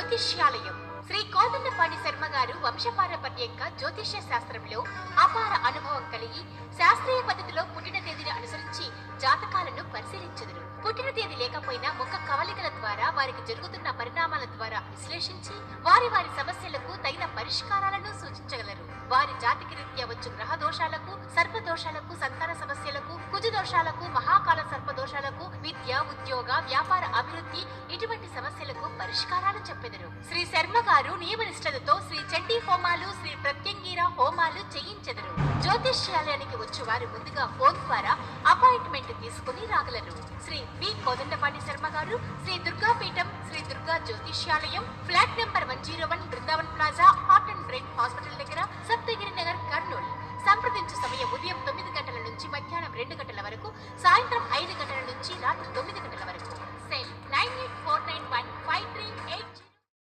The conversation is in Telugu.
జ్యోతిష్యాలయం శ్రీ కోదండపాణి శర్మ గారు వంశపారపర్యంగా జ్యోతిష్య శాస్త్రంలో అపార అనుభవం కలిగి శాస్త్రీయ పద్ధతిలో పుట్టిన తేదీని అనుసరించి జాతకాలను పరిశీలించెదరు. పుట్టిన తేదీ లేకపోయినా ముఖ కవలికల ద్వారా వారికి జరుగుతున్న పరిణామాల ద్వారా విశ్లేషించి వారి వారి సమస్యలకు తగిన పరిష్కారాలను సూచించగలరు. వారి జాతికి రీత్యా వచ్చు గ్రహ దోషాలకు, సర్పదోషాలకు, సంతాన సమస్యలకు, కుజ దోషాలకు, మహాకాల సర్పదోషాలకు, విద్య, ఉద్యోగ, వ్యాపార అభివృద్ధి ఇటువంటి సమస్యలకు పరిష్కారాలు చెప్పెదరు. శ్రీ శర్మ గారు నియమనిష్టలతో శ్రీ చండీ హోమాలు, శ్రీ ప్రత్యంగిర హోమాలు చేయించెదరు. జ్యోతిష్యాలయానికి వచ్చి వారు ముందుగా ఫోన్ ద్వారా అపాయింట్మెంట్ తీసుకుని రాగలరు. శ్రీ వి కోదండపాణి శర్మ గారు, Shri దుర్గాపీఠం, Shri Durga Jyotishyalayam, flat number 101, Brindavan plaza, heart and brain hospital దగ్గర, సప్తగిరి నగర్, కర్నూలు. సంప్రదించు సమయం ఉదయం 9 గంటల నుంచి మధ్యాహ్నం 2 గంటల వరకు, సాయంత్రం 5 గంటల నుంచి రాత్రి 9 గంటల వరకు. సెల్ 98491538